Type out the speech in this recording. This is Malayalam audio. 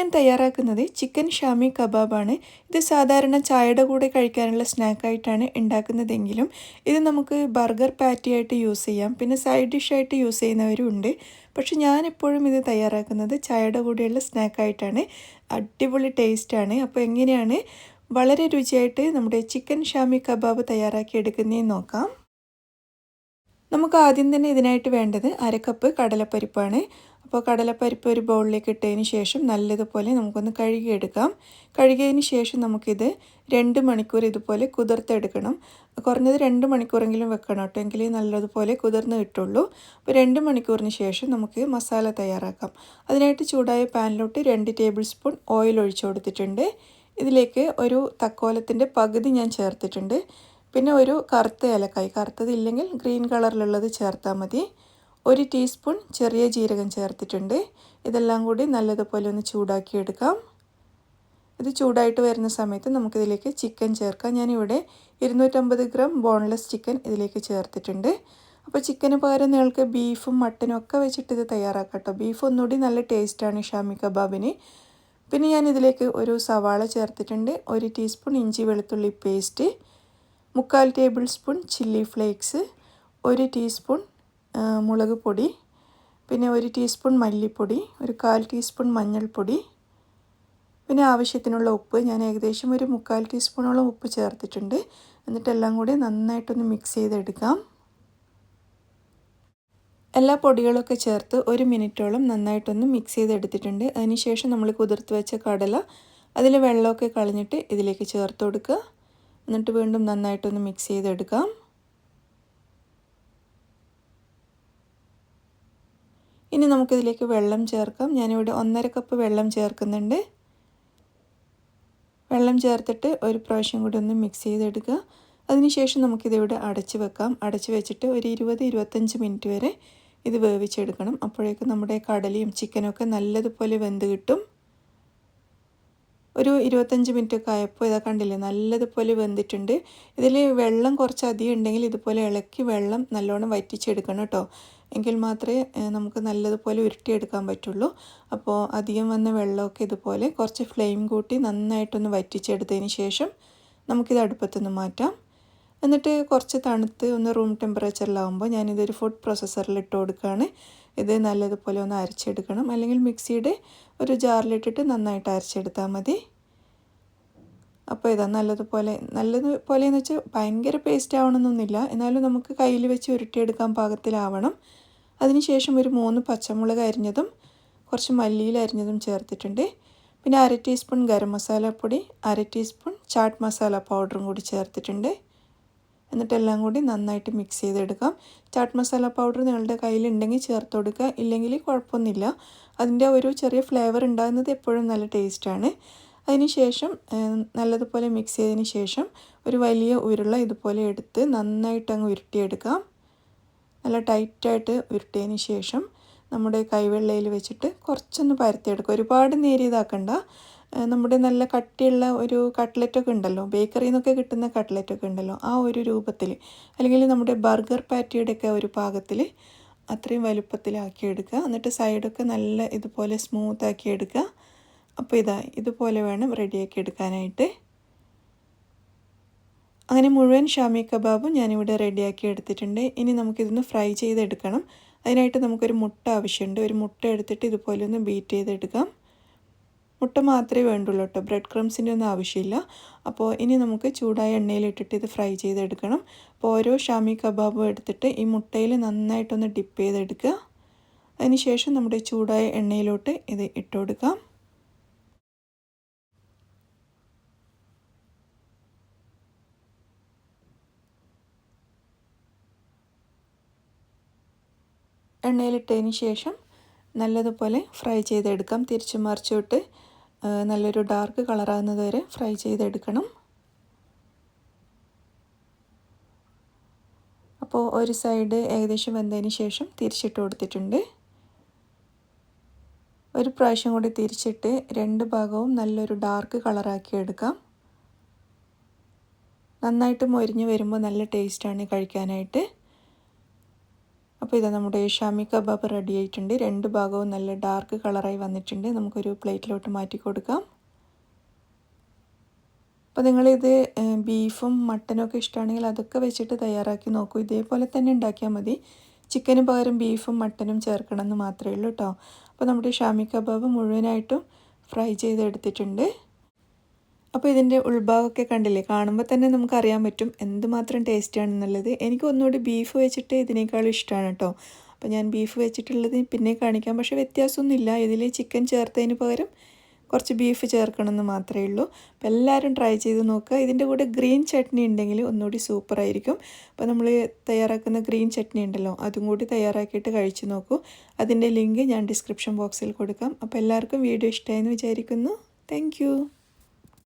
ഞാൻ തയ്യാറാക്കുന്നത് ചിക്കൻ ഷാമി കബാബാണ്. ഇത് സാധാരണ ചായയുടെ കൂടെ കഴിക്കാനുള്ള സ്നാക്കായിട്ടാണ് ഉണ്ടാക്കുന്നതെങ്കിലും ഇത് നമുക്ക് ബർഗർ പാറ്റിയായിട്ട് യൂസ് ചെയ്യാം, പിന്നെ സൈഡ് ഡിഷായിട്ട് യൂസ് ചെയ്യുന്നവരും ഉണ്ട്. പക്ഷെ ഞാനെപ്പോഴും ഇത് തയ്യാറാക്കുന്നത് ചായയുടെ കൂടെയുള്ള സ്നാക്കായിട്ടാണ്. അടിപൊളി ടേസ്റ്റാണ്. അപ്പോൾ എങ്ങനെയാണ് വളരെ രുചിയായിട്ട് നമ്മുടെ ചിക്കൻ ഷാമി കബാബ് തയ്യാറാക്കി എടുക്കുന്നതെന്ന് നോക്കാം. നമുക്ക് ആദ്യം തന്നെ ഇതിനായിട്ട് വേണ്ടത് 1/2 കപ്പ് കടലപ്പരിപ്പാണ്. അപ്പോൾ കടലപ്പരിപ്പ് ഒരു ബൗളിലേക്ക് ഇട്ടതിന് ശേഷം നല്ലതുപോലെ നമുക്കൊന്ന് കഴുകിയെടുക്കാം. കഴുകിയതിന് ശേഷം നമുക്കിത് 2 മണിക്കൂർ ഇതുപോലെ കുതിർത്തെടുക്കണം. കുറഞ്ഞത് 2 മണിക്കൂറെങ്കിലും വെക്കണം കേട്ടോ, എങ്കിലേ നല്ലതുപോലെ കുതിർന്ന് കിട്ടുള്ളൂ. അപ്പോൾ 2 മണിക്കൂറിന് ശേഷം നമുക്ക് മസാല തയ്യാറാക്കാം. അതിനായിട്ട് ചൂടായ പാനിലോട്ട് 2 ടേബിൾ സ്പൂൺ ഓയിൽ ഒഴിച്ചു കൊടുത്തിട്ടുണ്ട്. ഇതിലേക്ക് ഒരു തക്കോലത്തിൻ്റെ പകുതി ഞാൻ ചേർത്തിട്ടുണ്ട്. പിന്നെ ഒരു കറുത്ത ഏലക്കായ്, കറുത്തതില്ലെങ്കിൽ ഗ്രീൻ കളറിലുള്ളത് ചേർത്താൽ മതി. 1 ടീസ്പൂൺ ചെറിയ ജീരകം ചേർത്തിട്ടുണ്ട്. ഇതെല്ലാം കൂടി നല്ലതുപോലെ ഒന്ന് ചൂടാക്കിയെടുക്കാം. ഇത് ചൂടായിട്ട് വരുന്ന സമയത്ത് നമുക്കിതിലേക്ക് ചിക്കൻ ചേർക്കാം. ഞാനിവിടെ 250 ഗ്രാം ബോൺലെസ് ചിക്കൻ ഇതിലേക്ക് ചേർത്തിട്ടുണ്ട്. അപ്പോൾ ചിക്കന് പകരം നിങ്ങൾക്ക് ബീഫും മട്ടനും ഒക്കെ വെച്ചിട്ട് ഇത് തയ്യാറാക്കാം കേട്ടോ. ബീഫ് ഒന്നുകൂടി നല്ല ടേസ്റ്റാണ് ഷാമി കബാബിന്. പിന്നെ ഞാൻ ഇതിലേക്ക് ഒരു സവാള ചേർത്തിട്ടുണ്ട്. 1 ടീസ്പൂൺ ഇഞ്ചി വെളുത്തുള്ളി paste, 3/4 table spoon chilli flakes, 1 teaspoon മുളക് പൊടി, പിന്നെ 1 ടീസ്പൂൺ മല്ലിപ്പൊടി, 1/4 ടീസ്പൂൺ മഞ്ഞൾപ്പൊടി, പിന്നെ ആവശ്യത്തിനുള്ള ഉപ്പ്. ഞാൻ ഏകദേശം ഒരു 3/4 ടീസ്പൂണോളം ഉപ്പ് ചേർത്തിട്ടുണ്ട്. എന്നിട്ടെല്ലാം കൂടി നന്നായിട്ടൊന്ന് മിക്സ് ചെയ്തെടുക്കാം. എല്ലാ പൊടികളൊക്കെ ചേർത്ത് 1 മിനിറ്റോളം നന്നായിട്ടൊന്ന് മിക്സ് ചെയ്തെടുത്തിട്ടുണ്ട്. അതിനുശേഷം നമ്മൾ കുതിർത്ത് വെച്ച കടല അതിൽ വെള്ളമൊക്കെ കളഞ്ഞിട്ട് ഇതിലേക്ക് ചേർത്ത് കൊടുക്കുക. എന്നിട്ട് വീണ്ടും നന്നായിട്ടൊന്ന് മിക്സ് ചെയ്തെടുക്കാം. ഇനി നമുക്കിതിലേക്ക് വെള്ളം ചേർക്കാം. ഞാനിവിടെ 1/2 കപ്പ് വെള്ളം ചേർക്കുന്നുണ്ട്. വെള്ളം ചേർത്തിട്ട് ഒരു പ്രാവശ്യം കൂടി ഒന്ന് മിക്സ് ചെയ്തെടുക്കുക. അതിനുശേഷം നമുക്കിതിവിടെ അടച്ച് വെക്കാം. അടച്ച് വെച്ചിട്ട് ഒരു 20-25 മിനിറ്റ് വരെ ഇത് വേവിച്ചെടുക്കണം. അപ്പോഴേക്കും നമ്മുടെ കടലയും ചിക്കനൊക്കെ നല്ലതുപോലെ വെന്ത് കിട്ടും. ഒരു 25 മിനിറ്റൊക്കെ ആയപ്പോൾ ഇതാ കണ്ടില്ലേ, നല്ലതുപോലെ വെന്തിട്ടുണ്ട്. ഇതിൽ വെള്ളം കുറച്ച് അധികം ഉണ്ടെങ്കിൽ ഇതുപോലെ ഇളക്കി വെള്ളം നല്ലോണം വറ്റിച്ചെടുക്കണം കേട്ടോ, എങ്കിൽ മാത്രമേ നമുക്ക് നല്ലതുപോലെ ഉരുട്ടിയെടുക്കാൻ പറ്റുള്ളൂ. അപ്പോൾ അധികം വന്ന വെള്ളമൊക്കെ ഇതുപോലെ കുറച്ച് ഫ്ലെയിം കൂട്ടി നന്നായിട്ടൊന്ന് വറ്റിച്ചെടുത്തതിന് ശേഷം നമുക്കിത് അടുപ്പത്തുനിന്ന് മാറ്റാം. എന്നിട്ട് കുറച്ച് തണുത്ത് ഒന്ന് റൂം ടെമ്പറേച്ചറിലാവുമ്പോൾ ഞാനിതൊരു ഫുഡ് പ്രോസസ്സറിൽ ഇട്ട് കൊടുക്കുകയാണ്. ഇത് നല്ലതുപോലെ ഒന്ന് അരച്ചെടുക്കണം, അല്ലെങ്കിൽ മിക്സിയുടെ ഒരു ജാറിലിട്ടിട്ട് നന്നായിട്ട് അരച്ചെടുത്താൽ മതി. അപ്പോൾ ഇതാ നല്ലതുപോലെ എന്ന് വെച്ചാൽ ഭയങ്കര പേസ്റ്റ് ആവണമെന്നൊന്നുമില്ല, എന്നാലും നമുക്ക് കയ്യിൽ വെച്ച് ഉരുട്ടിയെടുക്കാൻ പാകത്തിലാവണം. അതിനുശേഷം ഒരു 3 പച്ചമുളക് അരിഞ്ഞതും കുറച്ച് മല്ലിയില അരിഞ്ഞതും ചേർത്തിട്ടുണ്ട്. പിന്നെ 1/2 ടീസ്പൂൺ ഗരം മസാലപ്പൊടി, 1/2 ടീസ്പൂൺ ചാട്ട് മസാല പൗഡറും കൂടി ചേർത്തിട്ടുണ്ട്. എന്നിട്ടെല്ലാം കൂടി നന്നായിട്ട് മിക്സ് ചെയ്തെടുക്കാം. ചാട്ട് മസാല പൗഡർ നിങ്ങളുടെ കയ്യിലുണ്ടെങ്കിൽ ചേർത്ത് കൊടുക്കുക, ഇല്ലെങ്കിൽ കുഴപ്പമൊന്നുമില്ല. അതിൻ്റെ ഒരു ചെറിയ ഫ്ലേവർ ഉണ്ടാകുന്നത് എപ്പോഴും നല്ല ടേസ്റ്റാണ്. അതിന് ശേഷം നല്ലതുപോലെ മിക്സ് ചെയ്തതിന് ശേഷം ഒരു വലിയ ഉരുള ഇതുപോലെ എടുത്ത് നന്നായിട്ട് അങ്ങ് ഉരുട്ടിയെടുക്കാം. നല്ല ടൈറ്റായിട്ട് ഉരുട്ടിയതിന് ശേഷം നമ്മുടെ കൈവെള്ളയിൽ വെച്ചിട്ട് കുറച്ചൊന്ന് പരത്തിയെടുക്കുക. ഒരുപാട് നേരിയതാക്കണ്ട. നമ്മുടെ നല്ല കട്ടിയുള്ള ഒരു കട്ട്ലറ്റൊക്കെ ഉണ്ടല്ലോ, ബേക്കറിയിൽ നിന്നൊക്കെ കിട്ടുന്ന കട്ട്ലറ്റൊക്കെ ഉണ്ടല്ലോ, ആ ഒരു രൂപത്തിൽ, അല്ലെങ്കിൽ നമ്മുടെ ബർഗർ പാറ്റിയുടെയൊക്കെ ഒരു പാകത്തിൽ അത്രയും വലുപ്പത്തിലാക്കി എടുക്കുക. എന്നിട്ട് സൈഡൊക്കെ നല്ല ഇതുപോലെ സ്മൂത്താക്കി എടുക്കുക. അപ്പോൾ ഇതുപോലെ വേണം റെഡിയാക്കി എടുക്കാനായിട്ട്. അങ്ങനെ മുഴുവൻ ഷാമി കബാബും ഞാനിവിടെ റെഡിയാക്കി എടുത്തിട്ടുണ്ട്. ഇനി നമുക്കിതൊന്ന് ഫ്രൈ ചെയ്തെടുക്കണം. അതിനായിട്ട് നമുക്കൊരു മുട്ട ആവശ്യമുണ്ട്. ഒരു മുട്ട എടുത്തിട്ട് ഇതുപോലെ ഒന്ന് ബീറ്റ് ചെയ്തെടുക്കാം. മുട്ട മാത്രമേ വേണ്ടുള്ളൂ കേട്ടോ, ബ്രെഡ് ക്രംസിൻ്റെ ഒന്നും ആവശ്യമില്ല. അപ്പോൾ ഇനി നമുക്ക് ചൂടായ എണ്ണയിലിട്ടിട്ട് ഇത് ഫ്രൈ ചെയ്തെടുക്കണം. അപ്പോൾ ഓരോ ഷാമി കബാബും എടുത്തിട്ട് ഈ മുട്ടയിൽ നന്നായിട്ടൊന്ന് ഡിപ്പ് ചെയ്തെടുക്കുക. അതിനുശേഷം നമ്മുടെ ചൂടായ എണ്ണയിലോട്ട് ഇത് ഇട്ട് കൊടുക്കാം. എണ്ണയിലിട്ടതിന് ശേഷം നല്ലതുപോലെ ഫ്രൈ ചെയ്തെടുക്കാം. തിരിച്ചു മറിച്ചിട്ട് നല്ലൊരു ഡാർക്ക് കളറാകുന്നത് വരെ ഫ്രൈ ചെയ്തെടുക്കണം. അപ്പോൾ ഒരു സൈഡ് ഏകദേശം വെന്തതിന് ശേഷം തിരിച്ചിട്ട് കൊടുത്തിട്ടുണ്ട്. ഒരു പ്രാവശ്യം കൂടി തിരിച്ചിട്ട് 2 ഭാഗവും നല്ലൊരു ഡാർക്ക് കളറാക്കി എടുക്കാം. നന്നായിട്ട് മൊരിഞ്ഞ് വരുമ്പോൾ നല്ല ടേസ്റ്റാണ് കഴിക്കാനായിട്ട്. അപ്പോൾ ഇതാ നമ്മുടെ ഷാമി കബാബ് റെഡി ആയിട്ടുണ്ട്. 2 ഭാഗവും നല്ല ഡാർക്ക് കളറായി വന്നിട്ടുണ്ട്. നമുക്കൊരു പ്ലേറ്റിലോട്ട് മാറ്റി കൊടുക്കാം. അപ്പോൾ നിങ്ങളിത് ബീഫും മട്ടനും ഒക്കെ ഇഷ്ടമാണെങ്കിൽ അതൊക്കെ വെച്ചിട്ട് തയ്യാറാക്കി നോക്കൂ. ഇതേപോലെ തന്നെ ഉണ്ടാക്കിയാൽ മതി. ചിക്കന് പകരം ബീഫും മട്ടനും ചേർക്കണം എന്ന് മാത്രമേ ഉള്ളൂ കേട്ടോ. അപ്പോൾ നമ്മുടെ ഷാമി കബാബ് മുഴുവനായിട്ടും ഫ്രൈ ചെയ്തെടുത്തിട്ടുണ്ട്. അപ്പോൾ ഇതിൻ്റെ ഉൾഭാഗമൊക്കെ കണ്ടില്ലേ, കാണുമ്പോൾ തന്നെ നമുക്കറിയാൻ പറ്റും എന്തുമാത്രം ടേസ്റ്റാണെന്നുള്ളത്. എനിക്ക് ഒന്നുകൂടി ബീഫ് വെച്ചിട്ട് ഇതിനേക്കാളും ഇഷ്ടമാണ് കേട്ടോ. അപ്പോൾ ഞാൻ ബീഫ് വെച്ചിട്ടുള്ളത് പിന്നെ കാണിക്കാം. പക്ഷേ വ്യത്യാസമൊന്നുമില്ല. ഇതിൽ ചിക്കൻ ചേർത്തതിന് പകരം കുറച്ച് ബീഫ് ചേർക്കണമെന്ന് മാത്രമേ ഉള്ളൂ. അപ്പോൾ എല്ലാവരും ട്രൈ ചെയ്ത് നോക്കുക. ഇതിൻ്റെ കൂടെ ഗ്രീൻ ചട്നി ഉണ്ടെങ്കിൽ ഒന്നുകൂടി സൂപ്പറായിരിക്കും. അപ്പോൾ നമ്മൾ തയ്യാറാക്കുന്ന ഗ്രീൻ ചട്നി ഉണ്ടല്ലോ, അതും കൂടി തയ്യാറാക്കിയിട്ട് കഴിച്ച് നോക്കൂ. അതിൻ്റെ ലിങ്ക് ഞാൻ ഡിസ്ക്രിപ്ഷൻ ബോക്സിൽ കൊടുക്കാം. അപ്പോൾ എല്ലാവർക്കും വീഡിയോ ഇഷ്ടമായെന്ന് വിചാരിക്കുന്നു. താങ്ക്